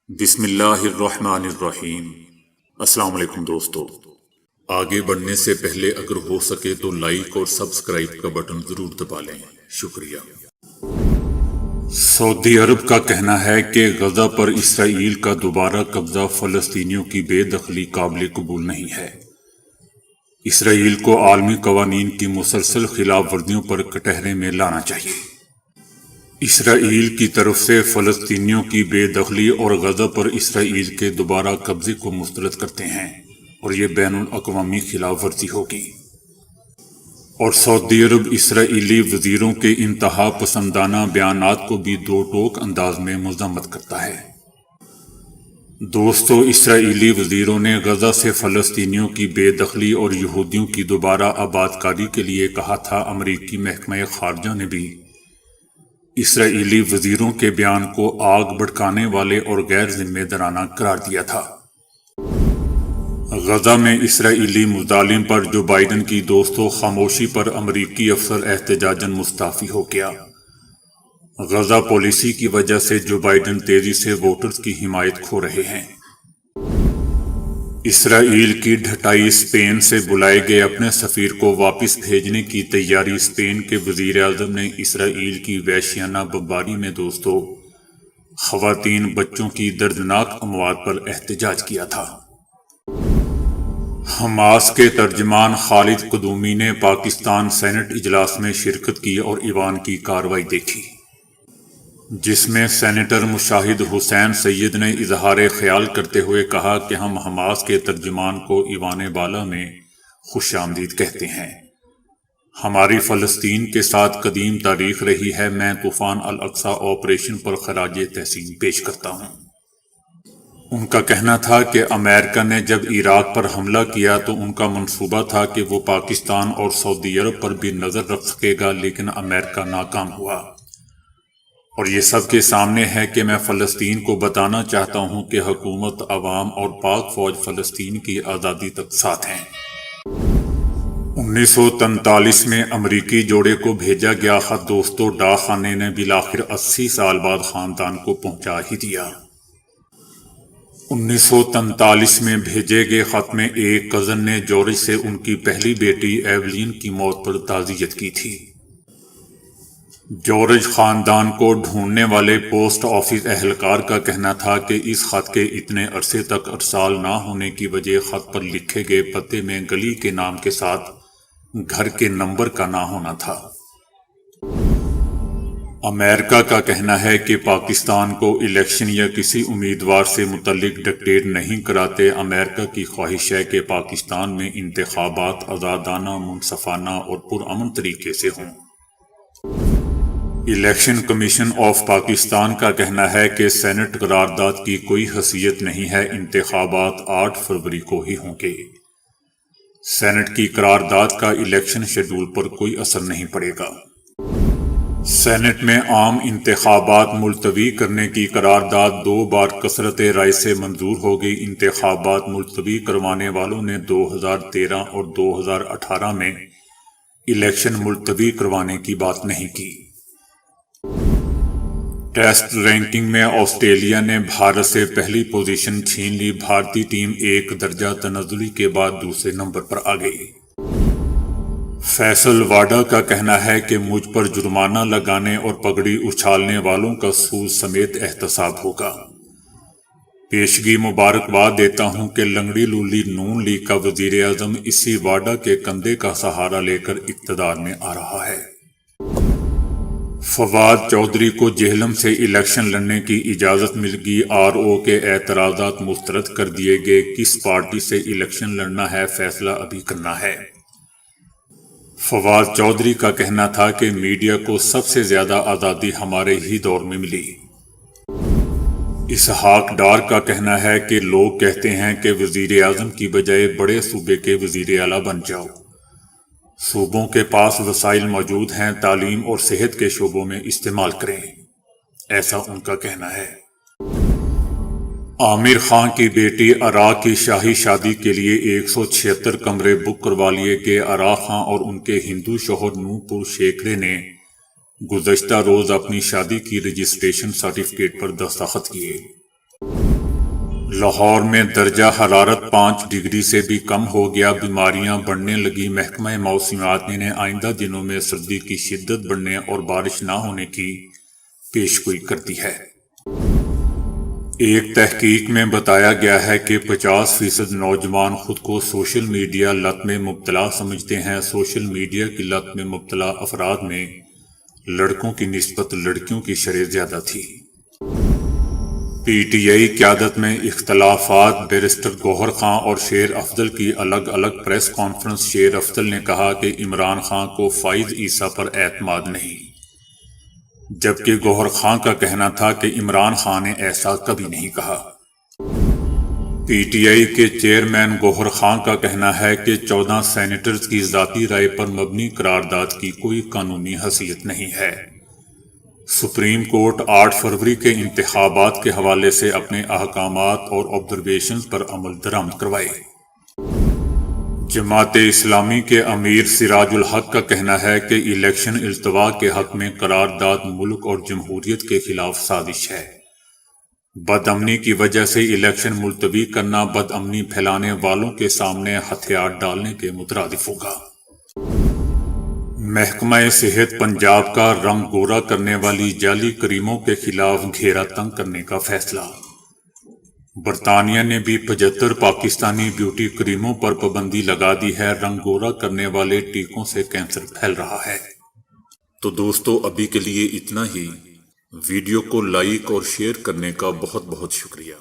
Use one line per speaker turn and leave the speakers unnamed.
بسم اللہ الرحمن الرحیم۔ السلام علیکم دوستو، آگے بڑھنے سے پہلے اگر ہو سکے تو لائک اور سبسکرائب کا بٹن ضرور دبا لیں، شکریہ۔ سعودی عرب کا کہنا ہے کہ غزہ پر اسرائیل کا دوبارہ قبضہ فلسطینیوں کی بے دخلی قابل قبول نہیں ہے۔ اسرائیل کو عالمی قوانین کی مسلسل خلاف ورزیوں پر کٹہرے میں لانا چاہیے۔ اسرائیل کی طرف سے فلسطینیوں کی بے دخلی اور غزہ پر اسرائیل کے دوبارہ قبضے کو مسترد کرتے ہیں اور یہ بین الاقوامی خلاف ورزی ہوگی، اور سعودی عرب اسرائیلی وزیروں کے انتہا پسندانہ بیانات کو بھی دو ٹوک انداز میں مذمت کرتا ہے۔ دوستو، اسرائیلی وزیروں نے غزہ سے فلسطینیوں کی بے دخلی اور یہودیوں کی دوبارہ آباد کاری کے لیے کہا تھا۔ امریکی محکمہ خارجہ نے بھی اسرائیلی وزیروں کے بیان کو آگ بھڑکانے والے اور غیر ذمہ دارانہ قرار دیا تھا۔ غزہ میں اسرائیلی مظالم پر جو بائیڈن کی دوستو خاموشی پر امریکی افسر احتجاجاً مستعفی ہو گیا۔ غزہ پالیسی کی وجہ سے جو بائیڈن تیزی سے ووٹرز کی حمایت کھو رہے ہیں۔ اسرائیل کی ڈھٹائی، اسپین سے بلائے گئے اپنے سفیر کو واپس بھیجنے کی تیاری۔ اسپین کے وزیر اعظم نے اسرائیل کی وحشیانہ بمباری میں دوستو خواتین، بچوں کی دردناک اموات پر احتجاج کیا تھا۔ حماس کے ترجمان خالد قدومی نے پاکستان سینٹ اجلاس میں شرکت کی اور ایوان کی کارروائی دیکھی، جس میں سینیٹر مشاہد حسین سید نے اظہار خیال کرتے ہوئے کہا کہ ہم حماس کے ترجمان کو ایوان بالا میں خوش آمدید کہتے ہیں۔ ہماری فلسطین کے ساتھ قدیم تاریخ رہی ہے۔ میں طوفان الاقصی آپریشن پر خراج تحسین پیش کرتا ہوں۔ ان کا کہنا تھا کہ امریکہ نے جب عراق پر حملہ کیا تو ان کا منصوبہ تھا کہ وہ پاکستان اور سعودی عرب پر بھی نظر رکھ سکے گا، لیکن امریکہ ناکام ہوا، اور یہ سب کے سامنے ہے کہ میں فلسطین کو بتانا چاہتا ہوں کہ حکومت، عوام اور پاک فوج فلسطین کی آزادی تک ساتھ ہیں۔ 1943 میں امریکی جوڑے کو بھیجا گیا خط دوستو ڈاک خانے نے بالآخر 80 سال بعد خاندان کو پہنچا ہی دیا۔ 1943 میں بھیجے گئے خط میں ایک کزن نے جارج سے ان کی پہلی بیٹی ایولین کی موت پر تعزیت کی تھی۔ جارج خاندان کو ڈھونڈنے والے پوسٹ آفس اہلکار کا کہنا تھا کہ اس خط کے اتنے عرصے تک ارسال نہ ہونے کی وجہ خط پر لکھے گئے پتے میں گلی کے نام کے ساتھ گھر کے نمبر کا نہ ہونا تھا۔ امریکہ کا کہنا ہے کہ پاکستان کو الیکشن یا کسی امیدوار سے متعلق ڈکٹیٹ نہیں کراتے۔ امریکہ کی خواہش ہے کہ پاکستان میں انتخابات آزادانہ، منصفانہ اور پرامن طریقے سے ہوں۔ الیکشن کمیشن آف پاکستان کا کہنا ہے کہ سینٹ قرارداد کی کوئی حیثیت نہیں ہے، انتخابات 8 فروری کو ہی ہوں گے۔ سینٹ کی قرارداد کا الیکشن شیڈول پر کوئی اثر نہیں پڑے گا۔ سینٹ میں عام انتخابات ملتوی کرنے کی قرارداد 2 بار کثرت رائے سے منظور ہو گئی۔ انتخابات ملتوی کروانے والوں نے 2013 اور 2018 میں الیکشن ملتوی کروانے کی بات نہیں کی۔ ٹیسٹ رینکنگ میں آسٹریلیا نے بھارت سے پہلی پوزیشن چھین لی۔ بھارتی ٹیم ایک درجہ تنزلی کے بعد دوسرے نمبر پر آ گئی۔ فیصل واڈا کا کہنا ہے کہ مجھ پر جرمانہ لگانے اور پگڑی اچھالنے والوں کا سود سمیت احتساب ہوگا۔ پیشگی مبارکباد دیتا ہوں کہ لنگڑی لولی نون لیگ کا وزیر اعظم اسی واڈا کے کندھے کا سہارا لے کر اقتدار میں آ رہا ہے۔ فواد چودھری کو جہلم سے الیکشن لڑنے کی اجازت مل گئی۔ RO کے اعتراضات مسترد کر دیے گئے۔ کس پارٹی سے الیکشن لڑنا ہے، فیصلہ ابھی کرنا ہے۔ فواد چودھری کا کہنا تھا کہ میڈیا کو سب سے زیادہ آزادی ہمارے ہی دور میں ملی۔ اسحاق ڈار کا کہنا ہے کہ لوگ کہتے ہیں کہ وزیر اعظم کی بجائے بڑے صوبے کے وزیر اعلیٰ بن جاؤ۔ صوبوں کے پاس وسائل موجود ہیں، تعلیم اور صحت کے شعبوں میں استعمال کریں، ایسا ان کا کہنا ہے۔ عامر خان کی بیٹی ارا کی شاہی شادی کے لیے 176 کمرے بک کروا لیے گئے۔ ارا خان اور ان کے ہندو شوہر نور پور شیکھرے نے گزشتہ روز اپنی شادی کی رجسٹریشن سرٹیفکیٹ پر دستخط کیے۔ لاہور میں درجہ حرارت 5 ڈگری سے بھی کم ہو گیا، بیماریاں بڑھنے لگی۔ محکمہ موسمیات نے آئندہ دنوں میں سردی کی شدت بڑھنے اور بارش نہ ہونے کی پیشگوئی کر دی ہے۔ ایک تحقیق میں بتایا گیا ہے کہ 50% نوجوان خود کو سوشل میڈیا لت میں مبتلا سمجھتے ہیں۔ سوشل میڈیا کی لت میں مبتلا افراد میں لڑکوں کی نسبت لڑکیوں کی شرح زیادہ تھی۔ پی ٹی آئی قیادت میں اختلافات، بیرسٹر گوہر خان اور شیر افضل کی الگ الگ پریس کانفرنس۔ شیر افضل نے کہا کہ عمران خان کو فائز عیسیٰ پر اعتماد نہیں، جبکہ گوہر خان کا کہنا تھا کہ عمران خان نے ایسا کبھی نہیں کہا۔ پی ٹی آئی کے چیئرمین گوہر خان کا کہنا ہے کہ 14 سینیٹرز کی ذاتی رائے پر مبنی قرارداد کی کوئی قانونی حیثیت نہیں ہے۔ سپریم کورٹ 8 فروری کے انتخابات کے حوالے سے اپنے احکامات اور آبزرویشنز پر عمل درآمد کروائے۔ جماعت اسلامی کے امیر سراج الحق کا کہنا ہے کہ الیکشن التوا کے حق میں قرارداد ملک اور جمہوریت کے خلاف سازش ہے۔ بد امنی کی وجہ سے الیکشن ملتوی کرنا بد امنی پھیلانے والوں کے سامنے ہتھیار ڈالنے کے مترادف ہوگا۔ محکمہ صحت پنجاب کا رنگ گورا کرنے والی جعلی کریموں کے خلاف گھیرا تنگ کرنے کا فیصلہ۔ برطانیہ نے بھی 75 پاکستانی بیوٹی کریموں پر پابندی لگا دی ہے۔ رنگ گورا کرنے والے ٹیکوں سے کینسر پھیل رہا ہے۔ تو دوستو، ابھی کے لیے اتنا ہی۔ ویڈیو کو لائک اور شیئر کرنے کا بہت بہت شکریہ۔